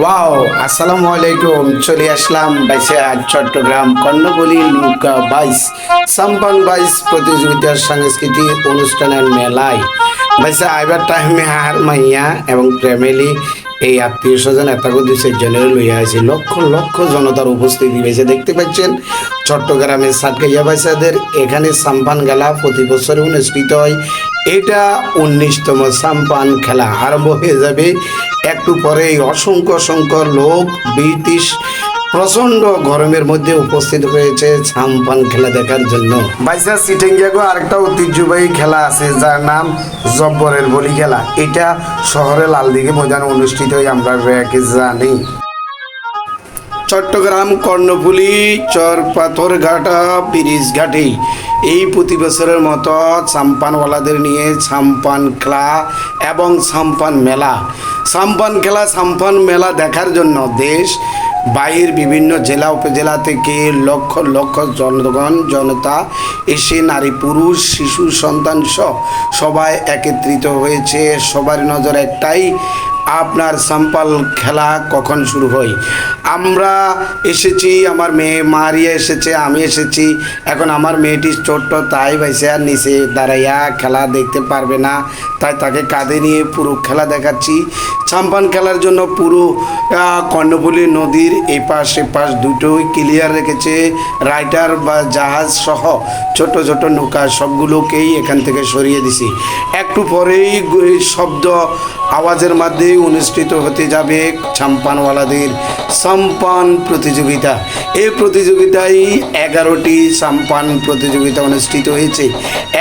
Wow, আসসালামু আলাইকুম। চলে আসলাম বাইশে আজ চট্টগ্রাম কর্ণফুলী নৌকা বাইশ সাম্পান বাইশ প্রতিযোগিতার সাংস্কৃতিক অনুষ্ঠানের মেলায় বাইশে আইবার টাইমে আর মাইয়া এবং ফ্যামিলি এই আত্মীয় স্বজন এতগো দুই জনের লইয়া আছে লক্ষ লক্ষ জনতার উপস্থিতি হয়েছে। দেখতে পাচ্ছেন চট্টগ্রামের সাতকাইয়া বাইসাদের এখানে সাম্পান খেলা প্রতি বছর অনুষ্ঠিত হয়। এটা 19তম সাম্পান খেলা আরম্ভ হয়ে যাবে একটু পরেই। অসংখ্য অসংখ্য লোক ব্রিটিশ প্রচন্ড গরমের মধ্যে উপস্থিত হয়েছে সাম্পান খেলা দেখার জন্য। বাইসা সিটেঙ্গিয়াগো আরেকটা ঐতিহ্যবাহী খেলা আছে যার নাম জব্বরের বলি খেলা। এটা শহরে লালদিঘি ময়দানে অনুষ্ঠিত হয়, আমরা জানি। চট্টগ্রাম কর্ণফুলী চরপাথরঘাটা ব্রিজ ঘাটে এই প্রতি বছরের মতো সাম্পানওয়ালাদের নিয়ে সাম্পান খেলা এবং সাম্পান মেলা। সাম্পান খেলা সাম্পান মেলা দেখার জন্য দেশ বাইরের বিভিন্ন জেলা উপজেলা থেকে লক্ষ লক্ষ জনতা এসে নারী পুরুষ শিশু সন্তান সহ সবাই একত্রিত হয়েছে। সবার নজর একটাই, আপনার সাম্পাল খেলা কখন শুরু হয়। আমরা এসেছি, আমার মেয়ে মারিয়া এসেছে, আমি এসেছি। এখন আমার মেয়েটি ছোট্ট, তাই বাইসে আর নিচে দাঁড়াইয়া খেলা দেখতে পারবে না, তাই তাকে কাঁধে নিয়ে পুরো খেলা দেখাচ্ছি। সাম্পান খেলার জন্য পুরো কর্ণফুলী নদীর এপাশ এপাশ দুটোই ক্লিয়ার রেখেছে। রাইডার বা জাহাজ সহ ছোট ছোট নৌকা সবগুলোকেই এখান থেকে সরিয়ে দিছি। একটু পরেই শব্দ আওয়াজের মধ্যে অনুষ্ঠিত হতে যাবে সাম্পানওয়ালাদের সাম্পান প্রতিযোগিতা। এই প্রতিযোগিতায় 11টি সাম্পান প্রতিযোগিতা অনুষ্ঠিত হয়েছে।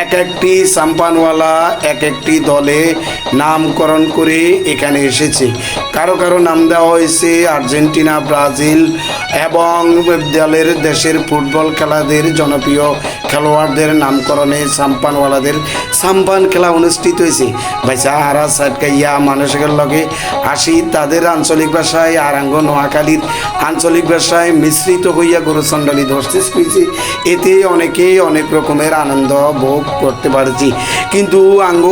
এক একটি সাম্পানওয়ালা এক একটি দলে নামকরণ করে এখানে এসেছে। কারো কারো নাম দেওয়া হয়েছে আর্জেন্টিনা, ব্রাজিল এবং দলের দেশের ফুটবল খেলাদের জনপ্রিয় খেলোয়াড়দের নামকরণে সাম্পানওয়ালাদের সাম্পান খেলা অনুষ্ঠিত হয়েছে। ভাইসা হারা সাটকাইয়া মানুষের লগে আসি তাদের আঞ্চলিক ভাষায় আরাঙ্গ নোয়াখালীর আঞ্চলিক ভাষায় মিশ্রিত হইয়া গরুচণ্ডালী ধরতে পেরেছি। এতে অনেকেই অনেক রকমের আনন্দ ভোগ করতে পারছি। কিন্তু আঙ্গ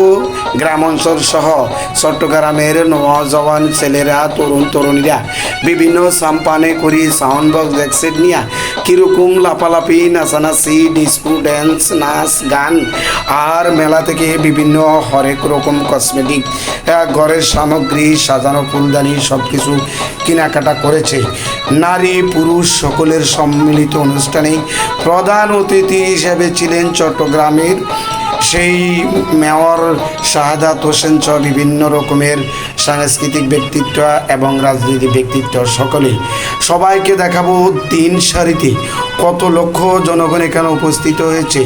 গ্রাম অঞ্চল সহ চট্টগ্রামের নওজওয়ান ছেলেরা তরুণীরা বিভিন্ন সাম্পানে করি সাউন্ড বক্স জ্যাকসেট নিয়ে কীরকম লাপালাপি নাচানাচি ডিস্কো ড্যান্স নাচ গান আর মেলা থেকে বিভিন্ন হরেক রকম কসমেটিক ঘরের সামগ্রী সাজানো ফুলদানি সব কিছু কেনাকাটা করেছে। নারী পুরুষ সকলের সম্মিলিত অনুষ্ঠানে প্রধান অতিথি হিসেবে ছিলেন চট্টগ্রামের সেই মেয়র শাহাদাত হোসেন সহ বিভিন্ন রকমের সাংস্কৃতিক ব্যক্তিত্ব এবং রাজনৈতিক ব্যক্তিত্ব সকলেই। সবাইকে দেখাবো তিন সারিতে কত লক্ষ জনগণ এখানে উপস্থিত হয়েছে।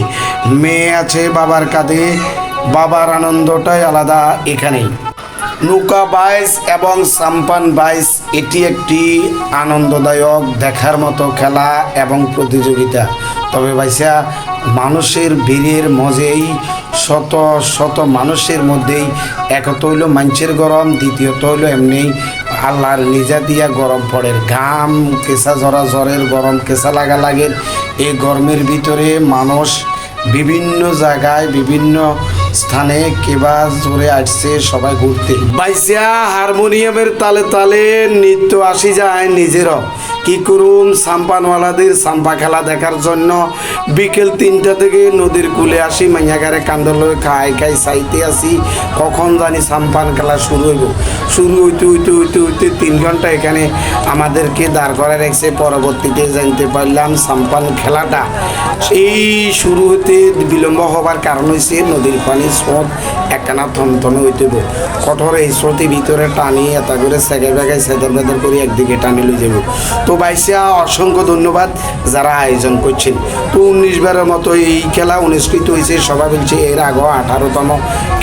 মেয়ে আছে বাবার কাঁধে, বাবার আনন্দটাই আলাদা এখানে। নৌকা বাইচ এবং সাম্পান বাইচ এটি একটি আনন্দদায়ক দেখার মতো খেলা এবং প্রতিযোগিতা। তবে ভাইসা মানুষের ভিড়ের মজেই শত শত মানুষের মধ্যেই একত হইল মানুষের গরম, দ্বিতীয়ত হইল এমনি আল্লাহর নিজা দিয়া গরম পড়ে, ঘাম কেঁচা ঝরা জ্বরের গরম কেঁচা লাগের এই গরমের ভিতরে মানুষ বিভিন্ন জায়গায় বিভিন্ন স্থানে কেবা জোরে আসছে সবাই ঘুরতে। বাইসা হারমোনিয়ামের তালে তালে নৃত্য আসি যায় নিজেরও। কি করুম সাম্পানওয়ালাদের সাম্পা খেলা দেখার জন্য বিকেল 3টা থেকে নদীর কূলে আসি, মাইয়াগারে কান্দলে খাই চাইতে আসি কখন জানি সাম্পান খেলা শুরু হইব। শুরু হইতে 3 ঘন্টা এখানে আমাদেরকে দাঁড় করে রেখেছে। পরবর্তীতে জানতে পারলাম সাম্পান খেলাটা এই শুরু হতে বিলম্ব হবার কারণ হয়েছে নদীর পানি স্রোত একখানা থমথমে হইতে কঠোর এই স্রোতের ভিতরে টানি এটা করে সেগে বেগায় সেদের বেদের করে একদিকে টানি লই যাব। তো বাইসা অসংখ্য ধন্যবাদ যারা আয়োজন করছেন। তো 19 বারের মতো এই খেলা অনুষ্ঠিত হয়েছে। সবাই বলছে এর আগে 18তম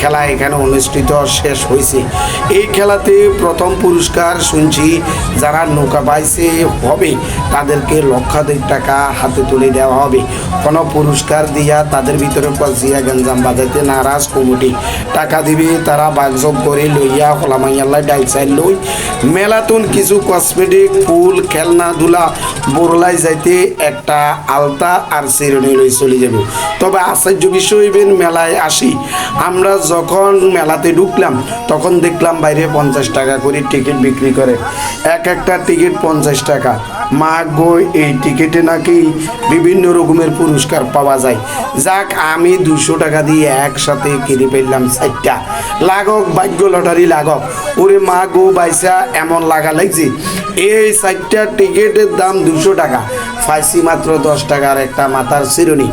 খেলা এখানে অনুষ্ঠিত শেষ হয়েছে। এই খেলাতে প্রথম পুরস্কার শুনছি যারা নৌকা বাইসে হবে তাদেরকে লক্ষাধিক টাকা হাতে তুলে দেওয়া হবে। কোনো পুরস্কার দিয়া তাদের ভিতরে পচিয়া গঞ্জাম বাজাইতে নারাজ কমিটি টাকা দিবে তারা বাগজব করে লইয়া হলামাইয়াল্লাই ডাইল চাইল লই মেলাতুন কিছু কসমেটিক ফুল খেলনা ধুলা বরলাই যাইতে একটা আলতা আর চিরুনি লই চলে যাবে। তবে আশ্চর্য বিষয় হইবেন মেলায় আসি আমরা যখন মেলাতে ঢুকলাম তখন দেখলাম বাইরে 50 টাকা করে টিকিট বিক্রি করে, এক একটা টিকিট 50 টাকা। মা গো এই টিকিটে নাকি বিভিন্ন রকমের পুরস্কার পাওয়া যায়। যাক আমি 200 টাকা দিয়ে একসাথে কিনে ফেললাম 4টা। লাগক ভাগ্য লটারি লাগক। ওরে মা গো বাইসা এমন লাগা লাগছে এই 4টা টিকিটের দাম 200 টাকা, পাইছি মাত্র 10 টাকার একটা মাথার চিরুনি।